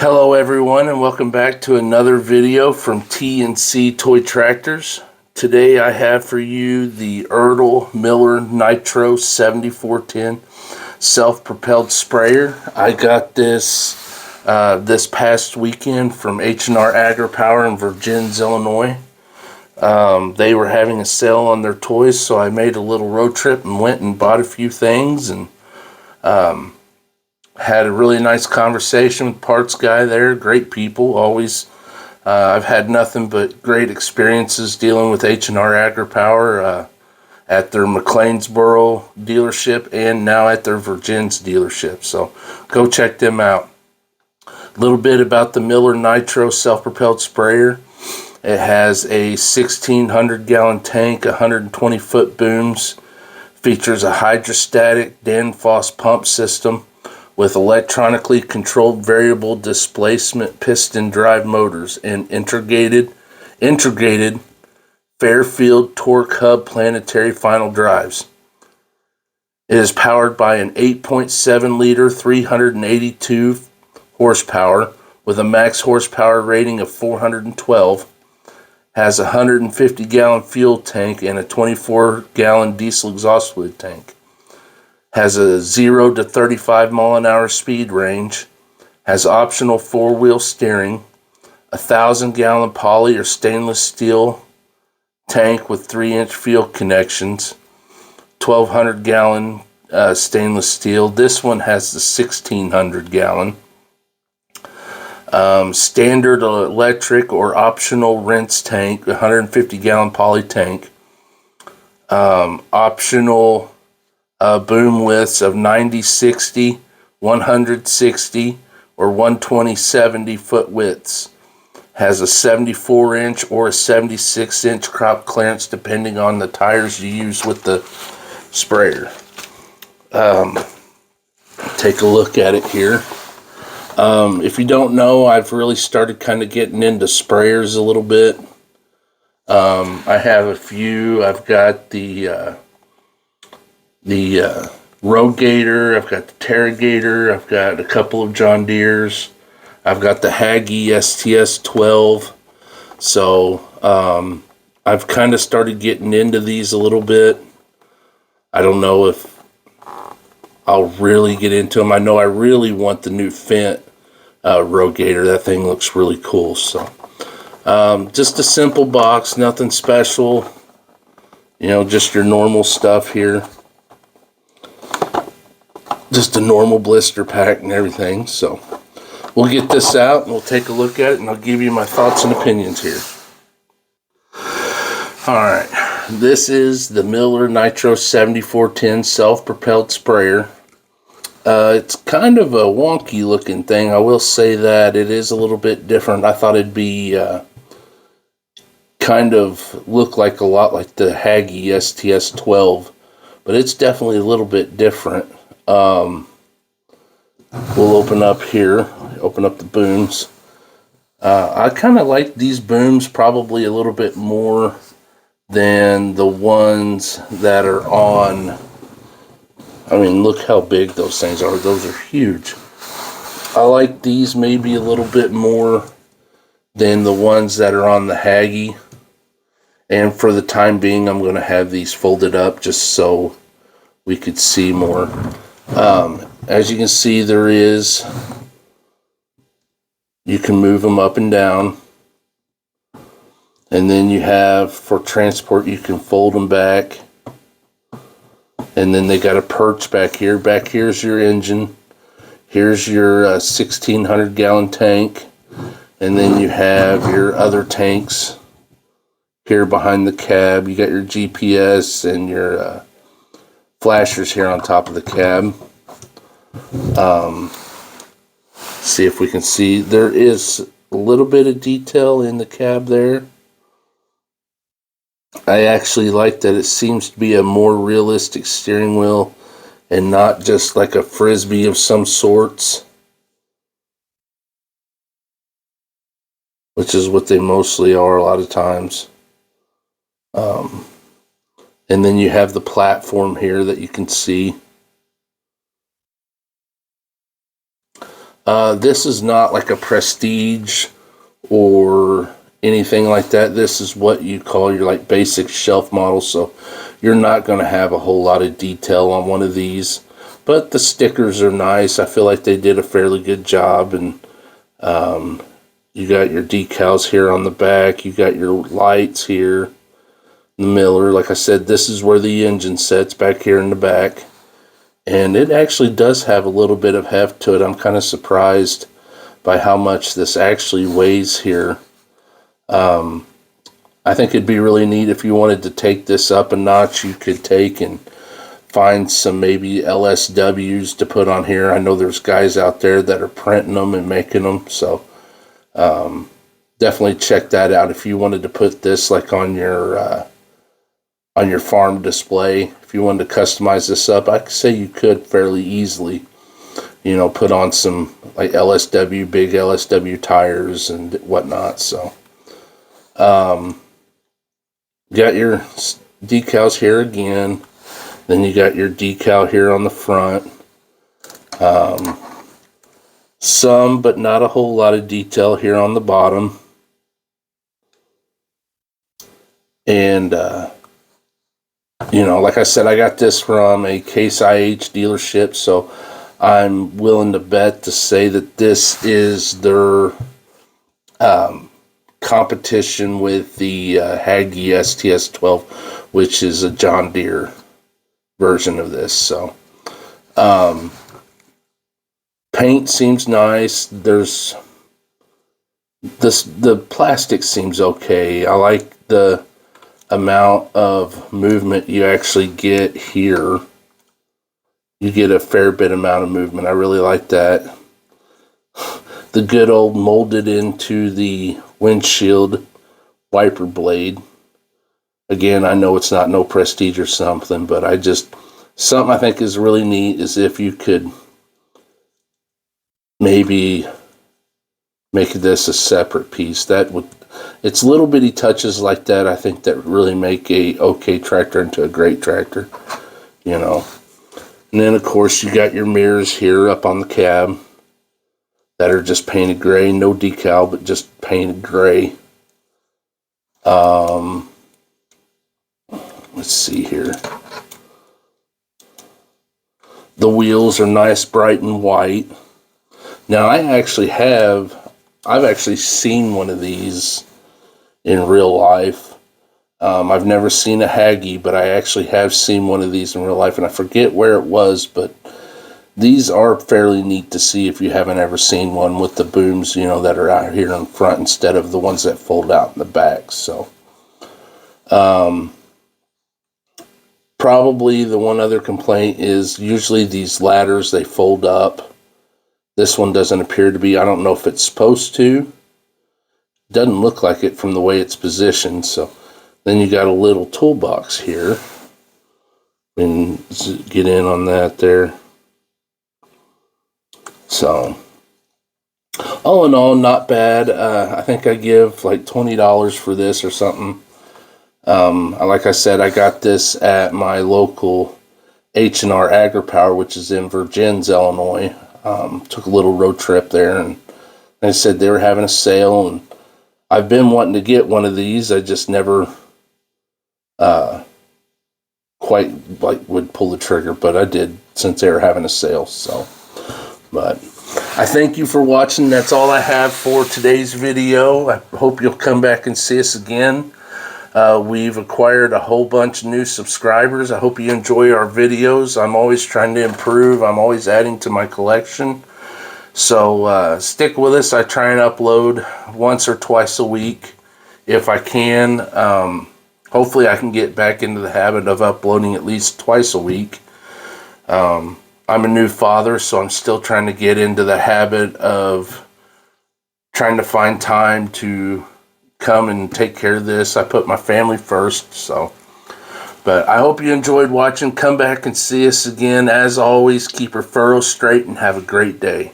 Hello everyone, and welcome back to another video from T&C Toy Tractors. Today I have for you the Ertl Miller Nitro 7410 self-propelled sprayer. I got this this past weekend from H&R Agri-Power in Virgins, Illinois. They were having a sale on their toys, so I made a little road trip and went and bought a few things, and had a really nice conversation with parts guy there. Great people, always. I've had nothing but great experiences dealing with H&R Agri-Power at their McLeansboro dealership and now at their Virgins dealership. So go check them out. A little bit about the Miller Nitro self-propelled sprayer. It has a 1,600 gallon tank, 120 foot booms, features a hydrostatic Danfoss pump system with electronically controlled variable displacement piston drive motors and integrated Fairfield torque hub planetary final drives. It is powered by an 8.7 liter 382 horsepower with a max horsepower rating of 412, has a 150 gallon fuel tank and a 24 gallon diesel exhaust fluid tank. Has a 0 to 35 mile an hour speed range, has optional four-wheel steering, a 1,000 gallon poly or stainless steel tank with 3-inch fuel connections, 1,200 gallon stainless steel. This one has the 1,600 gallon. Standard electric or optional rinse tank, 150 gallon poly tank. Optional boom widths of 90, 60, 160, or 120, 70 foot widths. Has a 74 inch or a 76 inch crop clearance depending on the tires you use with the sprayer. Take a look at it here. If you don't know, I've really started kind of getting into sprayers a little bit. I have a few. I've got the Rogator, I've got the Terragator, I've got a couple of John Deeres, I've got the Hagie STS-12. So I've kind of started getting into these a little bit. I don't know if I'll really get into them. I know I really want the new Fendt Rogator. That thing looks really cool. So just a simple box, nothing special. You know, just your normal stuff here. Just a normal blister pack and everything. So we'll get this out and we'll take a look at it, and I'll give you my thoughts and opinions here. Alright, this is the Miller Nitro 7410 self-propelled sprayer. It's kind of a wonky looking thing. I will say that it is a little bit different. I thought it'd be kind of look like a lot like the Hagie STS-12, but it's definitely a little bit different. We'll open up here, open up the booms. I kind of like these booms probably a little bit more than the ones that are on. I mean, look how big those things are. Those are huge. I like these maybe a little bit more than the ones that are on the Hagie. And for the time being, I'm going to have these folded up just so we could see more. As you can see, you can move them up and down. And then you have, for transport, you can fold them back. And then they got a perch back here. Back here's your engine. Here's your 1,600 gallon tank. And then you have your other tanks here behind the cab. You got your GPS and your flashers here on top of the cab. See if we can see. There is a little bit of detail in the cab there. I actually like that it seems to be a more realistic steering wheel and not just like a frisbee of some sorts, which is what they mostly are a lot of times. And then you have the platform here that you can see. This is not like a Prestige or anything like that. This is what you call your like basic shelf model, so you're not going to have a whole lot of detail on one of these, but the stickers are nice. I feel like they did a fairly good job, and you got your decals here on the back, you got your lights here, the Miller. Like I said, this is where the engine sits, back here in the back, and it actually does have a little bit of heft to it. I'm kind of surprised by how much this actually weighs here. I think it'd be really neat if you wanted to take this up a notch. You could take and find some maybe LSWs to put on here. I know there's guys out there that are printing them and making them, so definitely check that out if you wanted to put this like on your farm display. If you wanted to customize this up, I could say you could fairly easily, you know, put on some like LSW, big LSW tires and whatnot. So got your decals here again, then you got your decal here on the front. Some, but not a whole lot of detail here on the bottom. And you know, like I said, I got this from a Case IH dealership, so I'm willing to bet to say that this is their competition with the Hagee STS-12, which is a John Deere version of this. So paint seems nice. There's the plastic seems okay. I like the amount of movement you actually get here. You get a fair bit amount of movement. I really like that. The good old molded into the windshield wiper blade. Again, I know it's not no Prestige or something, but something I think is really neat is if you could maybe make this a separate piece. It's little bitty touches like that, I think, that really make a okay tractor into a great tractor, you know. And then of course you got your mirrors here up on the cab that are just painted gray, no decal, but just painted gray. Let's see here. The wheels are nice, bright and white. Now I've actually seen one of these in real life. I've never seen a Hagee, but I actually have seen one of these in real life, and I forget where it was, but these are fairly neat to see if you haven't ever seen one with the booms, you know, that are out here in front instead of the ones that fold out in the back. So probably the one other complaint is usually these ladders, they fold up. This one doesn't appear to be. I don't know if it's supposed to. Doesn't look like it from the way it's positioned. So then you got a little toolbox here. And get in on that there. So all in all, not bad. I think I give like $20 for this or something. Like I said, I got this at my local H&R AgriPower, which is in Virgins, Illinois. Took a little road trip there, and they said they were having a sale, and I've been wanting to get one of these. I just never quite like would pull the trigger, but I did since they were having a sale. So, but I thank you for watching. That's all I have for today's video. I hope you'll come back and see us again. We've acquired a whole bunch of new subscribers. I hope you enjoy our videos. I'm always trying to improve. I'm always adding to my collection. So stick with us. I try and upload once or twice a week if I can. Hopefully I can get back into the habit of uploading at least twice a week. I'm a new father, so I'm still trying to get into the habit of trying to find time to come and take care of this. I put my family first. So, but I hope you enjoyed watching. Come back and see us again. As always, keep your furrows straight and have a great day.